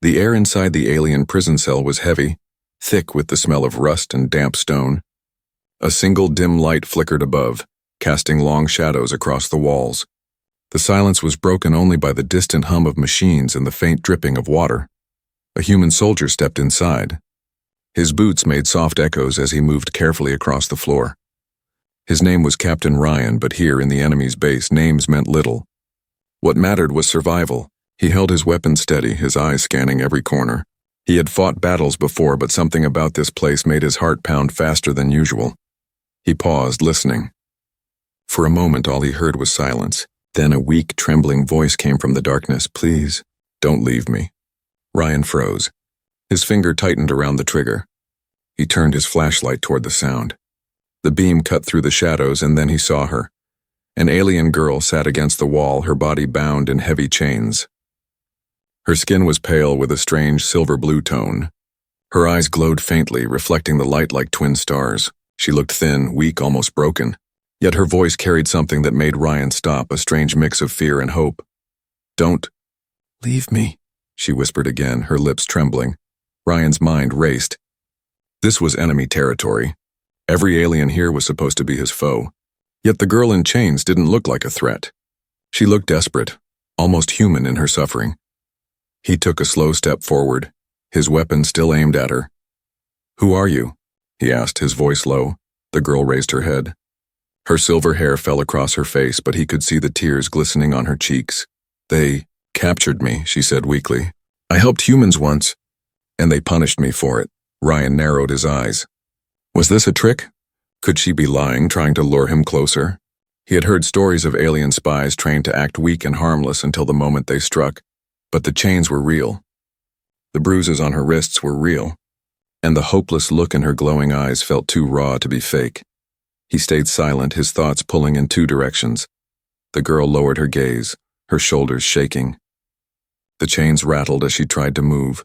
The air inside the alien prison cell was heavy, thick with the smell of rust and damp stone. A single dim light flickered above, casting long shadows across the walls. The silence was broken only by the distant hum of machines and the faint dripping of water. A human soldier stepped inside. His boots made soft echoes as he moved carefully across the floor. His name was Captain Ryan, but here in the enemy's base, names meant little. What mattered was survival. He held his weapon steady, his eyes scanning every corner. He had fought battles before, but something about this place made his heart pound faster than usual. He paused, listening. For a moment, all he heard was silence. Then a weak, trembling voice came from the darkness. "Please, don't leave me." Ryan froze. His finger tightened around the trigger. He turned his flashlight toward the sound. The beam cut through the shadows, and then he saw her. An alien girl sat against the wall, her body bound in heavy chains. Her skin was pale with a strange silver-blue tone. Her eyes glowed faintly, reflecting the light like twin stars. She looked thin, weak, almost broken. Yet her voice carried something that made Ryan stop, a strange mix of fear and hope. "Don't leave me," she whispered again, her lips trembling. Ryan's mind raced. This was enemy territory. Every alien here was supposed to be his foe. Yet the girl in chains didn't look like a threat. She looked desperate, almost human in her suffering. He took a slow step forward, his weapon still aimed at her. "Who are you?" he asked, his voice low. The girl raised her head. Her silver hair fell across her face, but he could see the tears glistening on her cheeks. "They captured me," she said weakly. "I helped humans once, and they punished me for it." Ryan narrowed his eyes. Was this a trick? Could she be lying, trying to lure him closer? He had heard stories of alien spies trained to act weak and harmless until the moment they struck, but the chains were real. The bruises on her wrists were real, and the hopeless look in her glowing eyes felt too raw to be fake. He stayed silent, his thoughts pulling in two directions. The girl lowered her gaze, her shoulders shaking. The chains rattled as she tried to move.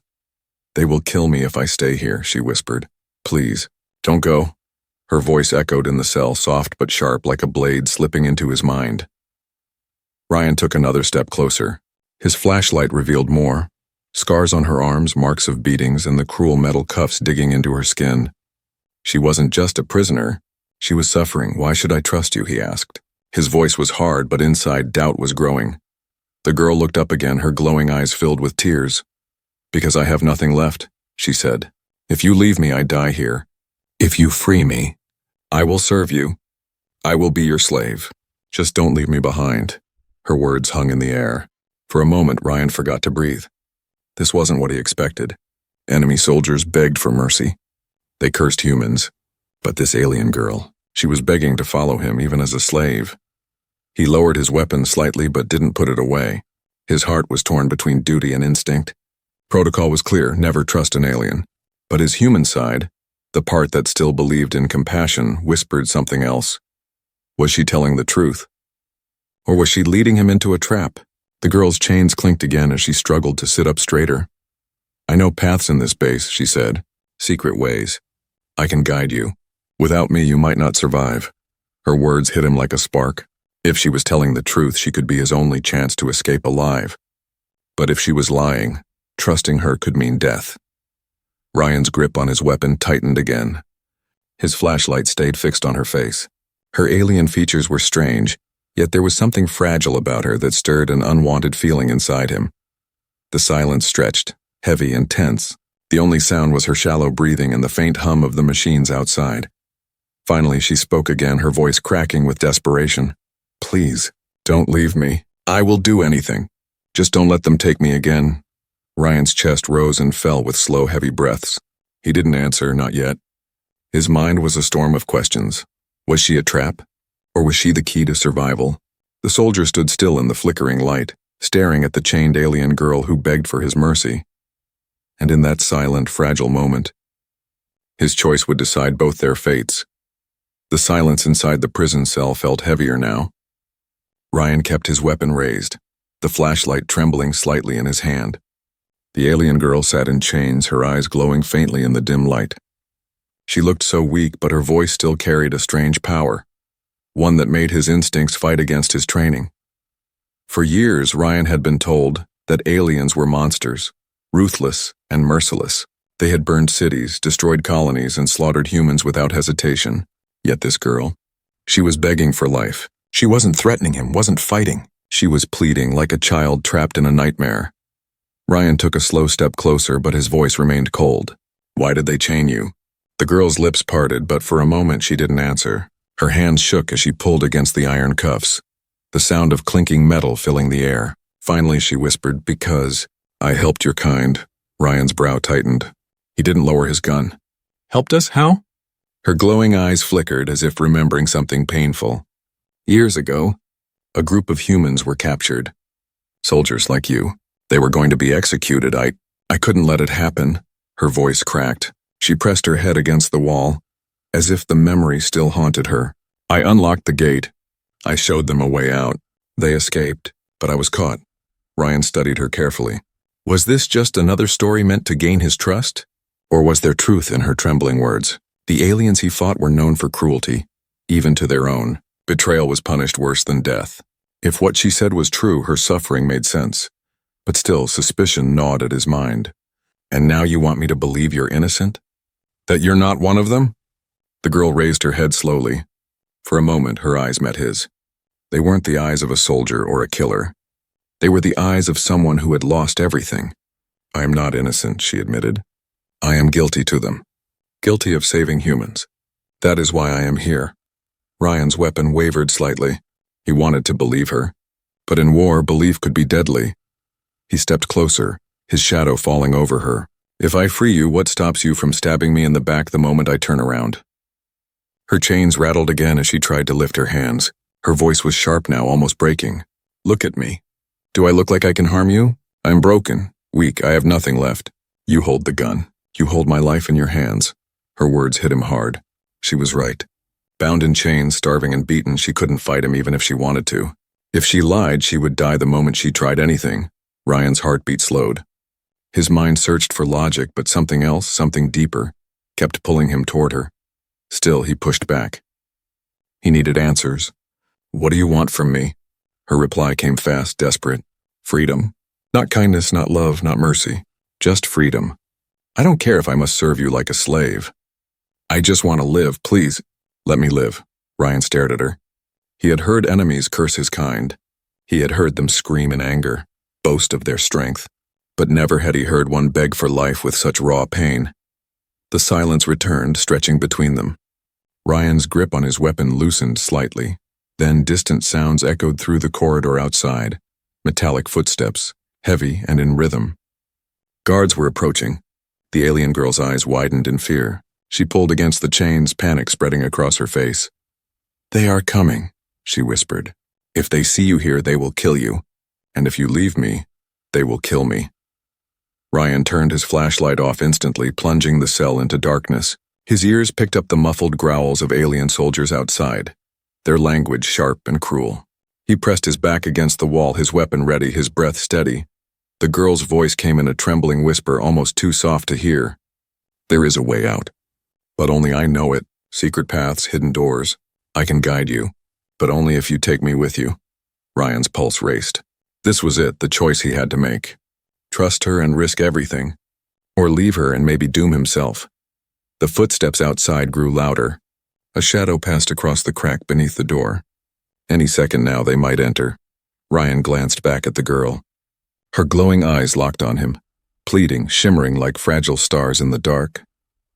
"They will kill me if I stay here," she whispered. "Please, don't go." Her voice echoed in the cell, soft but sharp, like a blade slipping into his mind. Ryan took another step closer. His flashlight revealed more. Scars on her arms, marks of beatings, and the cruel metal cuffs digging into her skin. She wasn't just a prisoner. She was suffering. "Why should I trust you?" he asked. His voice was hard, but inside doubt was growing. The girl looked up again, her glowing eyes filled with tears. "Because I have nothing left," she said. "If you leave me, I die here. If you free me, I will serve you. I will be your slave. Just don't leave me behind." Her words hung in the air. For a moment, Ryan forgot to breathe. This wasn't what he expected. Enemy soldiers begged for mercy. They cursed humans. But this alien girl, she was begging to follow him, even as a slave. He lowered his weapon slightly but didn't put it away. His heart was torn between duty and instinct. Protocol was clear, never trust an alien. But his human side, the part that still believed in compassion, whispered something else. Was she telling the truth? Or was she leading him into a trap? The girl's chains clinked again as she struggled to sit up straighter. "I know paths in this base," she said. "Secret ways. I can guide you. Without me, you might not survive." Her words hit him like a spark. If she was telling the truth, she could be his only chance to escape alive. But if she was lying, trusting her could mean death. Ryan's grip on his weapon tightened again. His flashlight stayed fixed on her face. Her alien features were strange, yet there was something fragile about her that stirred an unwanted feeling inside him. The silence stretched, heavy and tense. The only sound was her shallow breathing and the faint hum of the machines outside. Finally, she spoke again, her voice cracking with desperation. "Please, don't leave me. I will do anything. Just don't let them take me again." Ryan's chest rose and fell with slow, heavy breaths. He didn't answer, not yet. His mind was a storm of questions. Was she a trap? Or was she the key to survival? The soldier stood still in the flickering light, staring at the chained alien girl who begged for his mercy. And in that silent, fragile moment, his choice would decide both their fates. The silence inside the prison cell felt heavier now. Ryan kept his weapon raised, the flashlight trembling slightly in his hand. The alien girl sat in chains, her eyes glowing faintly in the dim light. She looked so weak, but her voice still carried a strange power, one that made his instincts fight against his training. For years, Ryan had been told that aliens were monsters, ruthless and merciless. They had burned cities, destroyed colonies, and slaughtered humans without hesitation. Yet this girl, she was begging for life. She wasn't threatening him, wasn't fighting. She was pleading like a child trapped in a nightmare. Ryan took a slow step closer, but his voice remained cold. "Why did they chain you?" The girl's lips parted, but for a moment she didn't answer. Her hands shook as she pulled against the iron cuffs, the sound of clinking metal filling the air. Finally she whispered, "Because I helped your kind." Ryan's brow tightened. He didn't lower his gun. "Helped us? How?" Her glowing eyes flickered as if remembering something painful. "Years ago, a group of humans were captured. Soldiers like you. They were going to be executed. I couldn't let it happen." Her voice cracked. She pressed her head against the wall, as if the memory still haunted her. "I unlocked the gate. I showed them a way out. They escaped, but I was caught." Ryan studied her carefully. Was this just another story meant to gain his trust? Or was there truth in her trembling words? The aliens he fought were known for cruelty, even to their own. Betrayal was punished worse than death. If what she said was true, her suffering made sense. But still, suspicion gnawed at his mind. "And now you want me to believe you're innocent? That you're not one of them?" The girl raised her head slowly. For a moment, her eyes met his. They weren't the eyes of a soldier or a killer. They were the eyes of someone who had lost everything. "I am not innocent," she admitted. "I am guilty to them. Guilty of saving humans. That is why I am here." Ryan's weapon wavered slightly. He wanted to believe her. But in war, belief could be deadly. He stepped closer, his shadow falling over her. "If I free you, what stops you from stabbing me in the back the moment I turn around?" Her chains rattled again as she tried to lift her hands. Her voice was sharp now, almost breaking. "Look at me. Do I look like I can harm you? I'm broken, weak, I have nothing left. You hold the gun. You hold my life in your hands." Her words hit him hard. She was right. Bound in chains, starving and beaten, she couldn't fight him even if she wanted to. If she lied, she would die the moment she tried anything. Ryan's heartbeat slowed. His mind searched for logic, but something else, something deeper, kept pulling him toward her. Still, he pushed back. He needed answers. "What do you want from me?" Her reply came fast, desperate. "Freedom. Not kindness, not love, not mercy. Just freedom. I don't care if I must serve you like a slave. I just want to live, please. Let me live." Ryan stared at her. He had heard enemies curse his kind. He had heard them scream in anger, boast of their strength. But never had he heard one beg for life with such raw pain. The silence returned, stretching between them. Ryan's grip on his weapon loosened slightly. Then distant sounds echoed through the corridor outside. Metallic footsteps, heavy and in rhythm. Guards were approaching. The alien girl's eyes widened in fear. She pulled against the chains, panic spreading across her face. "They are coming," she whispered. "If they see you here, they will kill you. And if you leave me, they will kill me." Ryan turned his flashlight off instantly, plunging the cell into darkness. His ears picked up the muffled growls of alien soldiers outside, their language sharp and cruel. He pressed his back against the wall, his weapon ready, his breath steady. The girl's voice came in a trembling whisper, almost too soft to hear. "There is a way out. But only I know it. Secret paths, hidden doors. I can guide you, but only if you take me with you." Ryan's pulse raced. This was it, the choice he had to make. Trust her and risk everything, or leave her and maybe doom himself. The footsteps outside grew louder. A shadow passed across the crack beneath the door. Any second now they might enter. Ryan glanced back at the girl. Her glowing eyes locked on him, pleading, shimmering like fragile stars in the dark.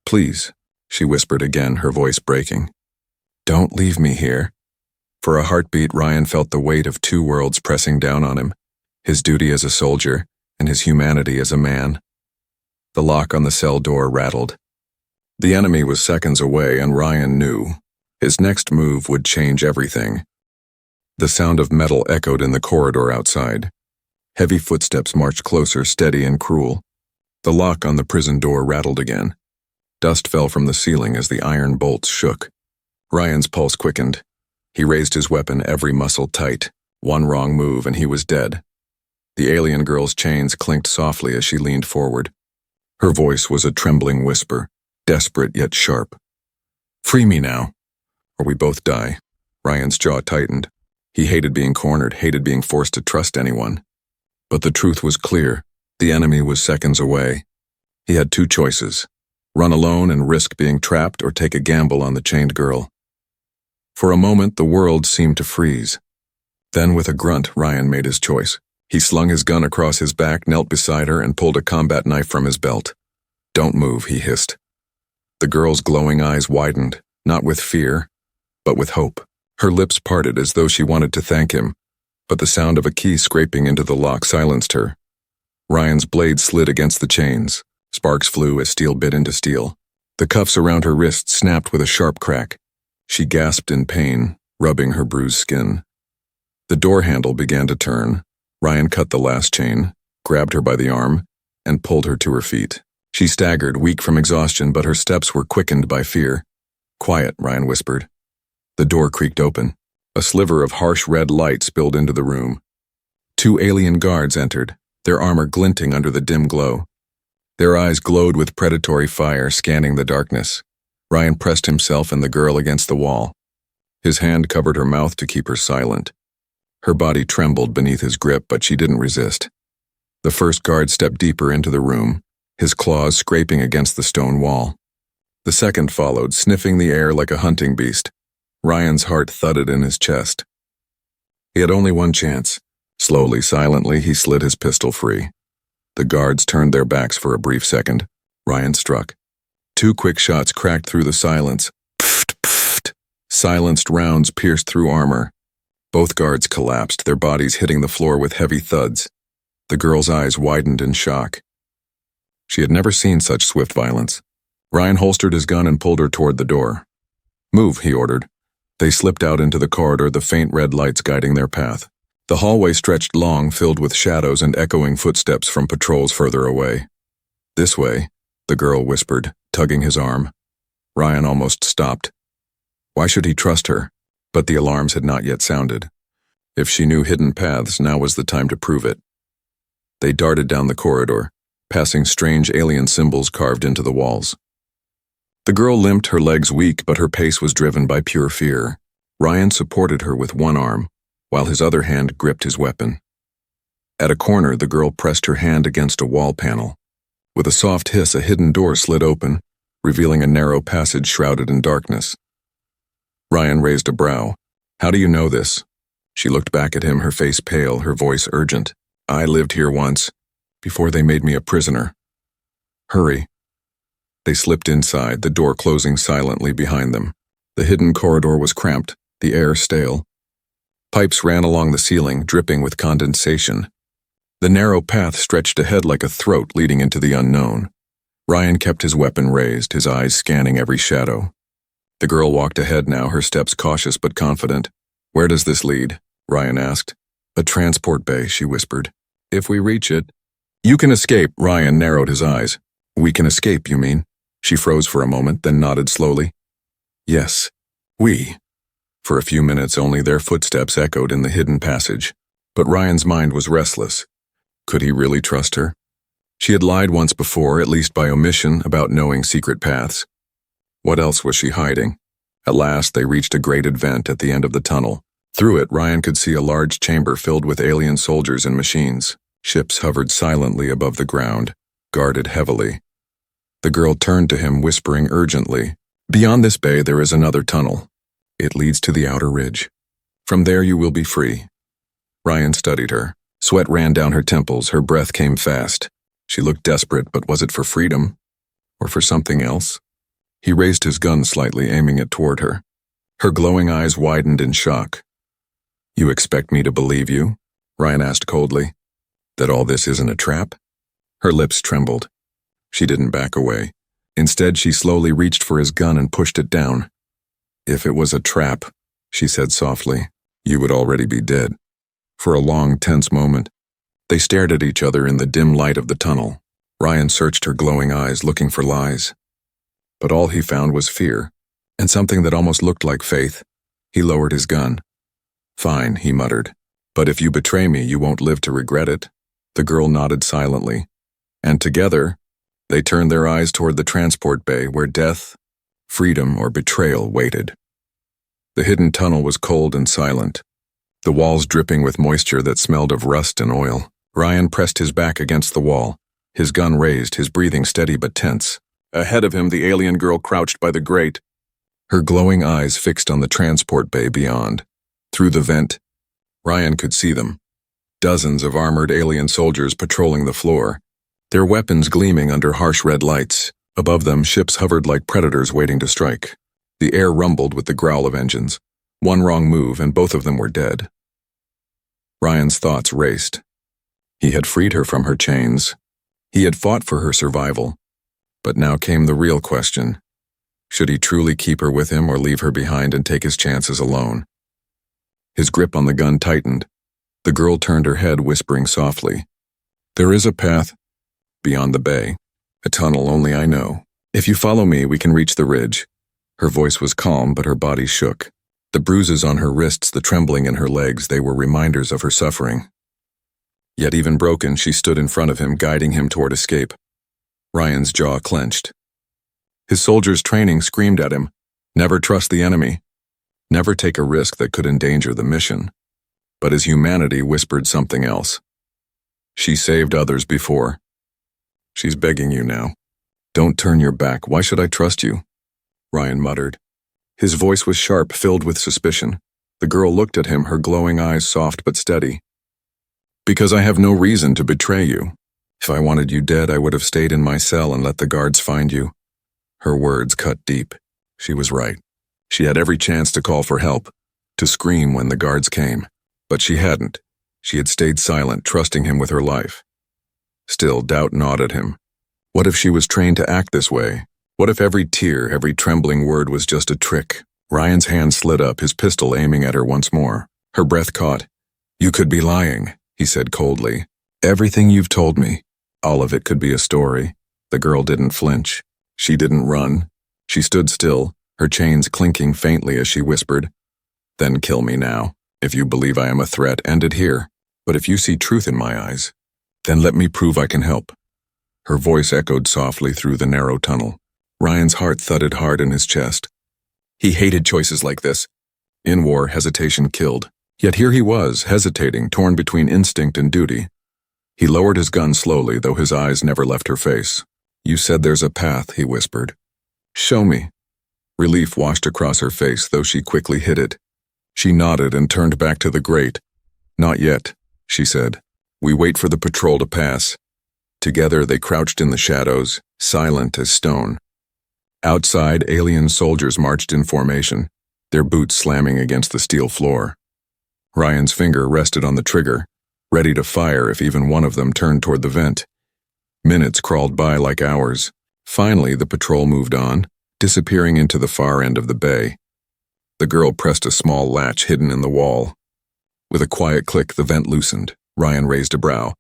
"Please," she whispered again, her voice breaking. "Don't leave me here." For a heartbeat, Ryan felt the weight of two worlds pressing down on him, his duty as a soldier and his humanity as a man. The lock on the cell door rattled. The enemy was seconds away, and Ryan knew his next move would change everything. The sound of metal echoed in the corridor outside. Heavy footsteps marched closer, steady and cruel. The lock on the prison door rattled again. Dust fell from the ceiling as the iron bolts shook. Ryan's pulse quickened. He raised his weapon, every muscle tight. One wrong move and he was dead. The alien girl's chains clinked softly as she leaned forward. Her voice was a trembling whisper, desperate yet sharp. "Free me now, or we both die." Ryan's jaw tightened. He hated being cornered, hated being forced to trust anyone. But the truth was clear. The enemy was seconds away. He had two choices: run alone and risk being trapped, or take a gamble on the chained girl. For a moment, the world seemed to freeze. Then, with a grunt, Ryan made his choice. He slung his gun across his back, knelt beside her, and pulled a combat knife from his belt. "Don't move," he hissed. The girl's glowing eyes widened, not with fear, but with hope. Her lips parted as though she wanted to thank him, but the sound of a key scraping into the lock silenced her. Ryan's blade slid against the chains. Sparks flew as steel bit into steel. The cuffs around her wrists snapped with a sharp crack. She gasped in pain, rubbing her bruised skin. The door handle began to turn. Ryan cut the last chain, grabbed her by the arm, and pulled her to her feet. She staggered, weak from exhaustion, but her steps were quickened by fear. "Quiet," Ryan whispered. The door creaked open. A sliver of harsh red light spilled into the room. Two alien guards entered, their armor glinting under the dim glow. Their eyes glowed with predatory fire, scanning the darkness. Ryan pressed himself and the girl against the wall. His hand covered her mouth to keep her silent. Her body trembled beneath his grip, but she didn't resist. The first guard stepped deeper into the room, his claws scraping against the stone wall. The second followed, sniffing the air like a hunting beast. Ryan's heart thudded in his chest. He had only one chance. Slowly, silently, he slid his pistol free. The guards turned their backs for a brief second. Ryan struck. Two quick shots cracked through the silence. Pfft, pfft. Silenced rounds pierced through armor. Both guards collapsed, their bodies hitting the floor with heavy thuds. The girl's eyes widened in shock. She had never seen such swift violence. Ryan holstered his gun and pulled her toward the door. "Move," he ordered. They slipped out into the corridor, the faint red lights guiding their path. The hallway stretched long, filled with shadows and echoing footsteps from patrols further away. "This way," the girl whispered, tugging his arm. Ryan almost stopped. Why should he trust her? But the alarms had not yet sounded. If she knew hidden paths, now was the time to prove it. They darted down the corridor, passing strange alien symbols carved into the walls. The girl limped, her legs weak, but her pace was driven by pure fear. Ryan supported her with one arm, while his other hand gripped his weapon. At a corner, the girl pressed her hand against a wall panel. With a soft hiss, a hidden door slid open, revealing a narrow passage shrouded in darkness. Ryan raised a brow. "How do you know this?" She looked back at him, her face pale, her voice urgent. "I lived here once, before they made me a prisoner." "Hurry." They slipped inside, the door closing silently behind them. The hidden corridor was cramped, the air stale. Pipes ran along the ceiling, dripping with condensation. The narrow path stretched ahead like a throat leading into the unknown. Ryan kept his weapon raised, his eyes scanning every shadow. The girl walked ahead now, her steps cautious but confident. "Where does this lead?" Ryan asked. "A transport bay," she whispered. "If we reach it..." "You can escape," Ryan narrowed his eyes. "We can escape, you mean?" She froze for a moment, then nodded slowly. "Yes, we." For a few minutes only their footsteps echoed in the hidden passage. But Ryan's mind was restless. Could he really trust her? She had lied once before, at least by omission, about knowing secret paths. What else was she hiding? At last they reached a grated vent at the end of the tunnel. Through it, Ryan could see a large chamber filled with alien soldiers and machines. Ships hovered silently above the ground, guarded heavily. The girl turned to him, whispering urgently, "Beyond this bay there is another tunnel. It leads to the outer ridge. From there you will be free." Ryan studied her. Sweat ran down her temples, her breath came fast. She looked desperate, but was it for freedom? Or for something else? He raised his gun slightly, aiming it toward her. Her glowing eyes widened in shock. "You expect me to believe you?" Ryan asked coldly. "That all this isn't a trap?" Her lips trembled. She didn't back away. Instead, she slowly reached for his gun and pushed it down. "If it was a trap," she said softly, "you would already be dead." For a long, tense moment, they stared at each other in the dim light of the tunnel. Ryan searched her glowing eyes, looking for lies. But all he found was fear, and something that almost looked like faith. He lowered his gun. "Fine," he muttered. "But if you betray me, you won't live to regret it." The girl nodded silently, and together, they turned their eyes toward the transport bay where death, freedom, or betrayal waited. The hidden tunnel was cold and silent, the walls dripping with moisture that smelled of rust and oil. Ryan pressed his back against the wall, his gun raised, his breathing steady but tense. Ahead of him, the alien girl crouched by the grate, her glowing eyes fixed on the transport bay beyond. Through the vent, Ryan could see them. Dozens of armored alien soldiers patrolling the floor, their weapons gleaming under harsh red lights. Above them, ships hovered like predators waiting to strike. The air rumbled with the growl of engines. One wrong move and both of them were dead. Ryan's thoughts raced. He had freed her from her chains. He had fought for her survival. But now came the real question. Should he truly keep her with him or leave her behind and take his chances alone? His grip on the gun tightened. The girl turned her head, whispering softly, "There is a path beyond the bay. A tunnel only I know. If you follow me, we can reach the ridge." Her voice was calm, but her body shook. The bruises on her wrists, the trembling in her legs, they were reminders of her suffering. Yet even broken, she stood in front of him, guiding him toward escape. Ryan's jaw clenched. His soldier's training screamed at him, never trust the enemy. Never take a risk that could endanger the mission. But his humanity whispered something else. She saved others before. She's begging you now. Don't turn your back. Why should I trust you? Ryan muttered. His voice was sharp, filled with suspicion. The girl looked at him, her glowing eyes soft but steady. Because I have no reason to betray you. If I wanted you dead, I would have stayed in my cell and let the guards find you. Her words cut deep. She was right. She had every chance to call for help, to scream when the guards came. But she hadn't. She had stayed silent, trusting him with her life. Still, doubt gnawed at him. What if she was trained to act this way? What if every tear, every trembling word was just a trick? Ryan's hand slid up, his pistol aiming at her once more. Her breath caught. You could be lying, he said coldly. Everything you've told me. All of it could be a story. The girl didn't flinch. She didn't run. She stood still, her chains clinking faintly as she whispered, Then kill me now. If you believe I am a threat, end it here. But if you see truth in my eyes, then let me prove I can help. Her voice echoed softly through the narrow tunnel. Ryan's heart thudded hard in his chest. He hated choices like this. In war, hesitation killed. Yet here he was, hesitating, torn between instinct and duty. He lowered his gun slowly, though his eyes never left her face. You said there's a path, he whispered. Show me. Relief washed across her face, though she quickly hid it. She nodded and turned back to the grate. Not yet, she said. We wait for the patrol to pass. Together they crouched in the shadows, silent as stone. Outside, alien soldiers marched in formation, their boots slamming against the steel floor. Ryan's finger rested on the trigger, ready to fire if even one of them turned toward the vent. Minutes crawled by like hours. Finally, the patrol moved on, disappearing into the far end of the bay. The girl pressed a small latch hidden in the wall. With a quiet click, the vent loosened. Ryan raised a brow.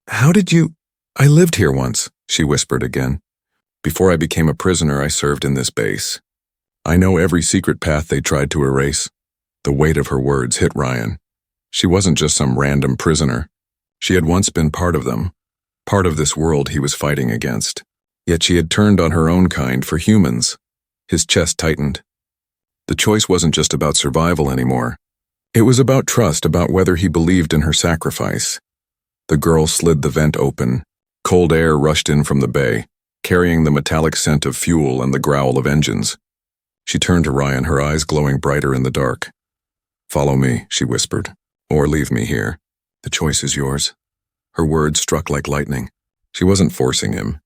How did you... I lived here once, she whispered again. Before I became a prisoner, I served in this base. I know every secret path they tried to erase. The weight of her words hit Ryan. She wasn't just some random prisoner. She had once been part of them, part of this world he was fighting against. Yet she had turned on her own kind for humans. His chest tightened. The choice wasn't just about survival anymore. It was about trust, about whether he believed in her sacrifice. The girl slid the vent open. Cold air rushed in from the bay, carrying the metallic scent of fuel and the growl of engines. She turned to Ryan, her eyes glowing brighter in the dark. Follow me, she whispered, or leave me here. The choice is yours. Her words struck like lightning. She wasn't forcing him.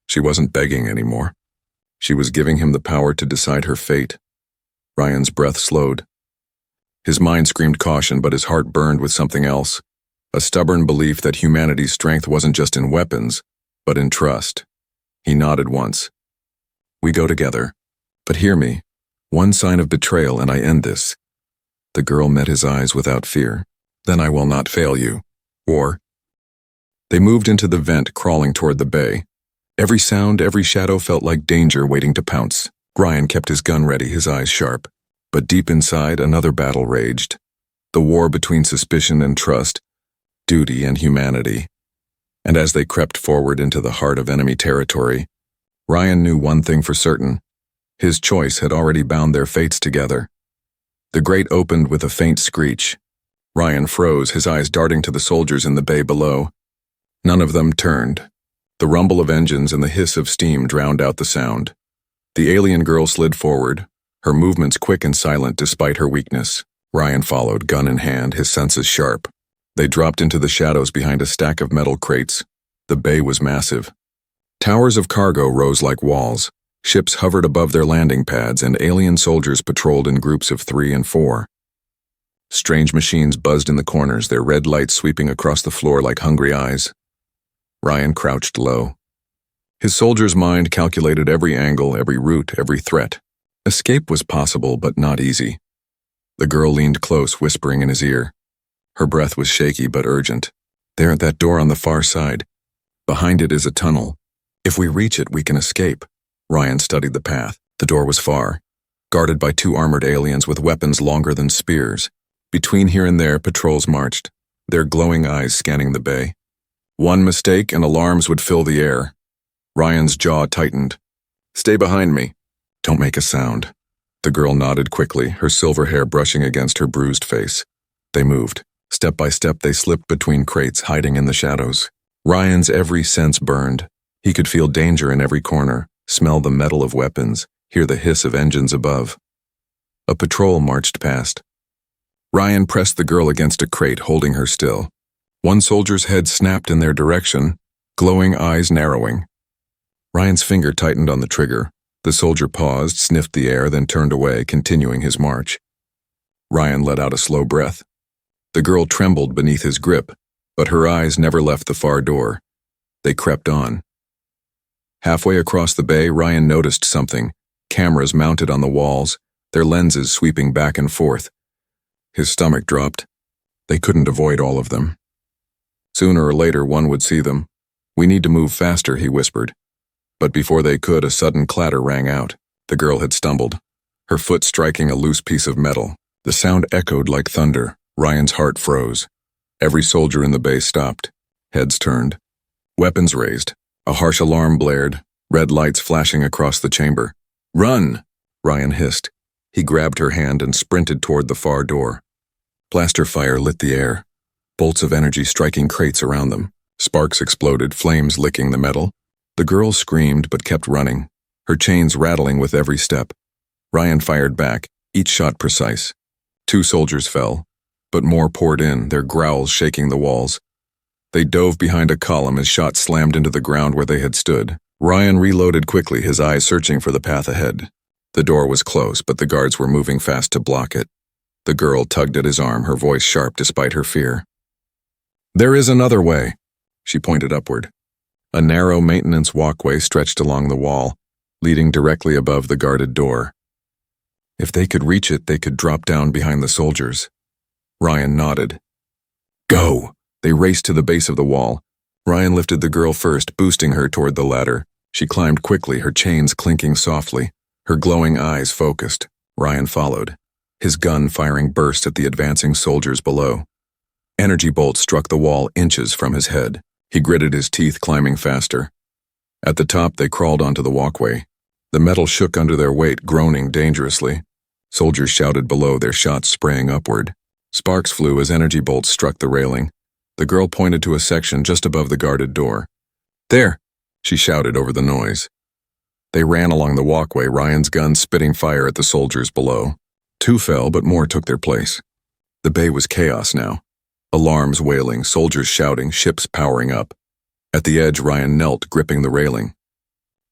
She wasn't begging anymore. She was giving him the power to decide her fate. Ryan's breath slowed. His mind screamed caution, but his heart burned with something else. A stubborn belief that humanity's strength wasn't just in weapons, but in trust. He nodded once. We go together. But hear me. One sign of betrayal and I end this. The girl met his eyes without fear. Then I will not fail you. Or... They moved into the vent, crawling toward the bay. Every sound, every shadow felt like danger waiting to pounce. Ryan kept his gun ready, his eyes sharp. But deep inside, another battle raged. The war between suspicion and trust, duty and humanity. And as they crept forward into the heart of enemy territory, Ryan knew one thing for certain. His choice had already bound their fates together. The grate opened with a faint screech. Ryan froze, his eyes darting to the soldiers in the bay below. None of them turned. The rumble of engines and the hiss of steam drowned out the sound. The alien girl slid forward, her movements quick and silent despite her weakness. Ryan followed, gun in hand, his senses sharp. They dropped into the shadows behind a stack of metal crates. The bay was massive. Towers of cargo rose like walls. Ships hovered above their landing pads, and alien soldiers patrolled in groups of 3 and 4. Strange machines buzzed in the corners, their red lights sweeping across the floor like hungry eyes. Ryan crouched low. His soldier's mind calculated every angle, every route, every threat. Escape was possible, but not easy. The girl leaned close, whispering in his ear. Her breath was shaky but urgent. There at that door on the far side. Behind it is a tunnel. If we reach it, we can escape. Ryan studied the path. The door was far, guarded by 2 armored aliens with weapons longer than spears. Between here and there, patrols marched, their glowing eyes scanning the bay. One mistake and alarms would fill the air. Ryan's jaw tightened. Stay behind me. Don't make a sound. The girl nodded quickly, her silver hair brushing against her bruised face. They moved. Step by step, they slipped between crates, hiding in the shadows. Ryan's every sense burned. He could feel danger in every corner, smell the metal of weapons, hear the hiss of engines above. A patrol marched past. Ryan pressed the girl against a crate, holding her still. One soldier's head snapped in their direction, glowing eyes narrowing. Ryan's finger tightened on the trigger. The soldier paused, sniffed the air, then turned away, continuing his march. Ryan let out a slow breath. The girl trembled beneath his grip, but her eyes never left the far door. They crept on. Halfway across the bay, Ryan noticed something. Cameras mounted on the walls, their lenses sweeping back and forth. His stomach dropped. They couldn't avoid all of them. Sooner or later, one would see them. We need to move faster, he whispered. But before they could, a sudden clatter rang out. The girl had stumbled, her foot striking a loose piece of metal. The sound echoed like thunder. Ryan's heart froze. Every soldier in the bay stopped. Heads turned. Weapons raised. A harsh alarm blared, red lights flashing across the chamber. Run! Ryan hissed. He grabbed her hand and sprinted toward the far door. Blaster fire lit the air, bolts of energy striking crates around them. Sparks exploded, flames licking the metal. The girl screamed but kept running, her chains rattling with every step. Ryan fired back, each shot precise. 2 soldiers fell, but more poured in, their growls shaking the walls. They dove behind a column as shots slammed into the ground where they had stood. Ryan reloaded quickly, his eyes searching for the path ahead. The door was close, but the guards were moving fast to block it. The girl tugged at his arm, her voice sharp despite her fear. There is another way. She pointed upward. A narrow maintenance walkway stretched along the wall, leading directly above the guarded door. If they could reach it, they could drop down behind the soldiers. Ryan nodded. Go! They raced to the base of the wall. Ryan lifted the girl first, boosting her toward the ladder. She climbed quickly, her chains clinking softly, her glowing eyes focused. Ryan followed. His gun firing burst at the advancing soldiers below. Energy bolts struck the wall inches from his head. He gritted his teeth, climbing faster. At the top, they crawled onto the walkway. The metal shook under their weight, groaning dangerously. Soldiers shouted below, their shots spraying upward. Sparks flew as energy bolts struck the railing. The girl pointed to a section just above the guarded door. There, she shouted over the noise. They ran along the walkway, Ryan's gun spitting fire at the soldiers below. 2 fell, but more took their place. The bay was chaos now. Alarms wailing, soldiers shouting, ships powering up. At the edge, Ryan knelt, gripping the railing.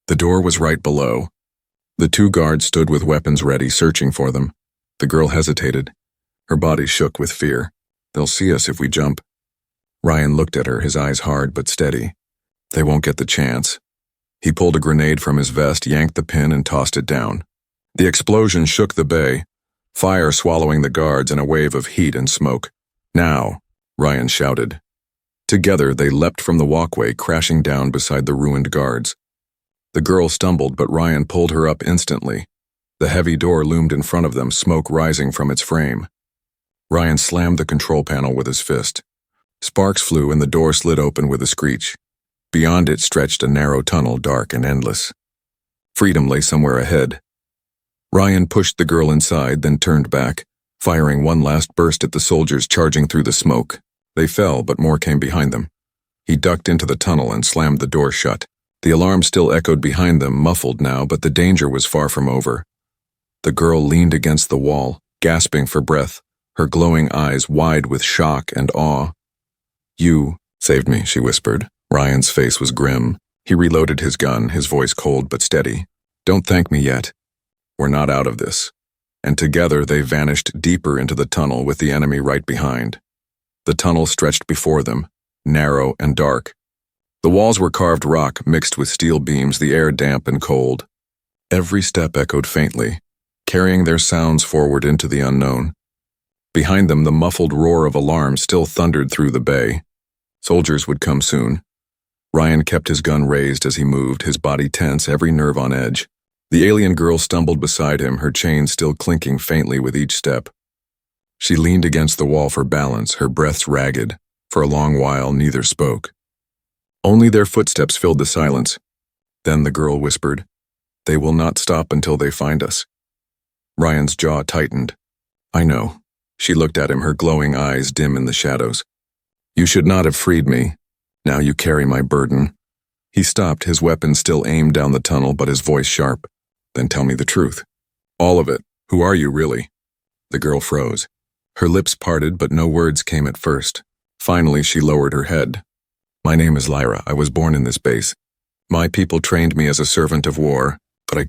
The door was right below. The 2 guards stood with weapons ready, searching for them. The girl hesitated. Her body shook with fear. They'll see us if we jump. Ryan looked at her, his eyes hard but steady. They won't get the chance. He pulled a grenade from his vest, yanked the pin, and tossed it down. The explosion shook the bay, fire swallowing the guards in a wave of heat and smoke. Now, Ryan shouted. Together, they leapt from the walkway, crashing down beside the ruined guards. The girl stumbled, but Ryan pulled her up instantly. The heavy door loomed in front of them, smoke rising from its frame. Ryan slammed the control panel with his fist. Sparks flew and the door slid open with a screech. Beyond it stretched a narrow tunnel, dark and endless. Freedom lay somewhere ahead. Ryan pushed the girl inside, then turned back, firing one last burst at the soldiers charging through the smoke. They fell, but more came behind them. He ducked into the tunnel and slammed the door shut. The alarm still echoed behind them, muffled now, but the danger was far from over. The girl leaned against the wall, gasping for breath, her glowing eyes wide with shock and awe. "You saved me," she whispered. Ryan's face was grim. He reloaded his gun, his voice cold but steady. "Don't thank me yet. We're not out of this." And together they vanished deeper into the tunnel with the enemy right behind. The tunnel stretched before them, narrow and dark. The walls were carved rock mixed with steel beams, the air damp and cold. Every step echoed faintly, carrying their sounds forward into the unknown. Behind them, the muffled roar of alarms still thundered through the bay. Soldiers would come soon. Ryan kept his gun raised as he moved, his body tense, every nerve on edge. The alien girl stumbled beside him, her chain still clinking faintly with each step. She leaned against the wall for balance, her breaths ragged. For a long while, neither spoke. Only their footsteps filled the silence. Then the girl whispered, "They will not stop until they find us." Ryan's jaw tightened. "I know." She looked at him, her glowing eyes dim in the shadows. "You should not have freed me. Now you carry my burden." He stopped, his weapon still aimed down the tunnel, but his voice sharp. "Then tell me the truth. All of it. Who are you, really?" The girl froze. Her lips parted, but no words came at first. Finally, she lowered her head. "My name is Lyra. I was born in this base. My people trained me as a servant of war, but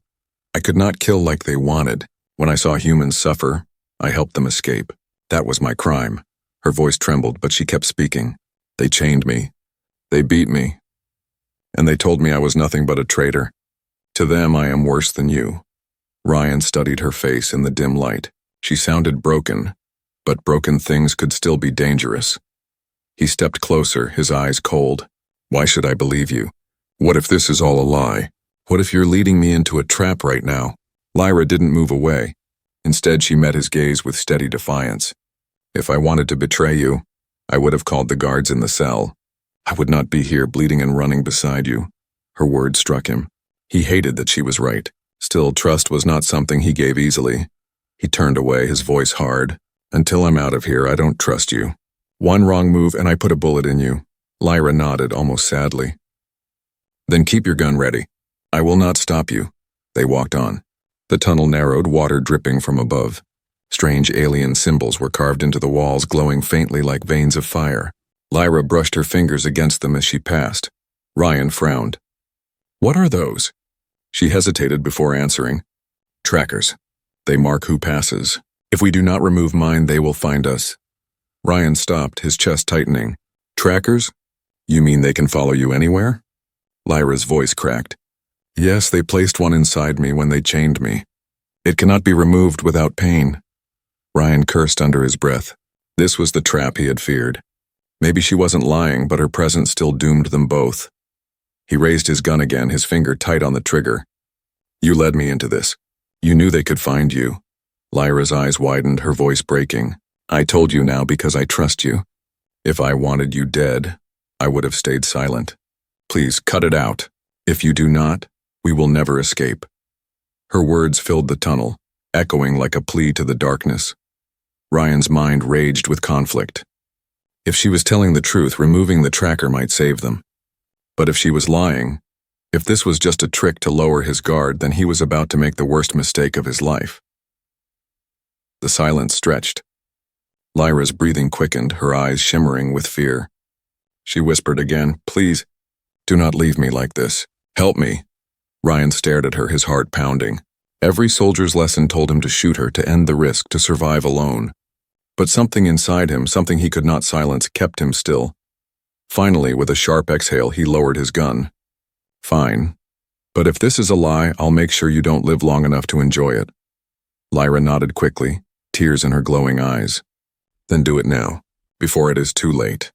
I could not kill like they wanted. When I saw humans suffer, I helped them escape. That was my crime." Her voice trembled, but she kept speaking. "They chained me. They beat me. And they told me I was nothing but a traitor. To them, I am worse than you." Ryan studied her face in the dim light. She sounded broken, but broken things could still be dangerous. He stepped closer, his eyes cold. "Why should I believe you? What if this is all a lie? What if you're leading me into a trap right now?" Lyra didn't move away. Instead, she met his gaze with steady defiance. "If I wanted to betray you, I would have called the guards in the cell. I would not be here bleeding and running beside you." Her words struck him. He hated that she was right. Still, trust was not something he gave easily. He turned away, his voice hard. "Until I'm out of here, I don't trust you. One wrong move and I put a bullet in you." Lyra nodded, almost sadly. "Then keep your gun ready. I will not stop you." They walked on. The tunnel narrowed, water dripping from above. Strange alien symbols were carved into the walls, glowing faintly like veins of fire. Lyra brushed her fingers against them as she passed. Ryan frowned. "What are those?" She hesitated before answering. "Trackers. They mark who passes. If we do not remove mine, they will find us." Ryan stopped, his chest tightening. "Trackers? You mean they can follow you anywhere?" Lyra's voice cracked. "Yes, they placed one inside me when they chained me. It cannot be removed without pain." Ryan cursed under his breath. This was the trap he had feared. Maybe she wasn't lying, but her presence still doomed them both. He raised his gun again, his finger tight on the trigger. "You led me into this. You knew they could find you." Lyra's eyes widened, her voice breaking. "I told you now because I trust you. If I wanted you dead, I would have stayed silent. Please, cut it out. If you do not, we will never escape." Her words filled the tunnel, echoing like a plea to the darkness. Ryan's mind raged with conflict. If she was telling the truth, removing the tracker might save them. But if she was lying, if this was just a trick to lower his guard, then he was about to make the worst mistake of his life. The silence stretched. Lyra's breathing quickened, her eyes shimmering with fear. She whispered again, "Please, do not leave me like this. Help me." Ryan stared at her, his heart pounding. Every soldier's lesson told him to shoot her, to end the risk, to survive alone. But something inside him, something he could not silence, kept him still. Finally, with a sharp exhale, he lowered his gun. "Fine. But if this is a lie, I'll make sure you don't live long enough to enjoy it." Lyra nodded quickly, tears in her glowing eyes. "Then do it now, before it is too late."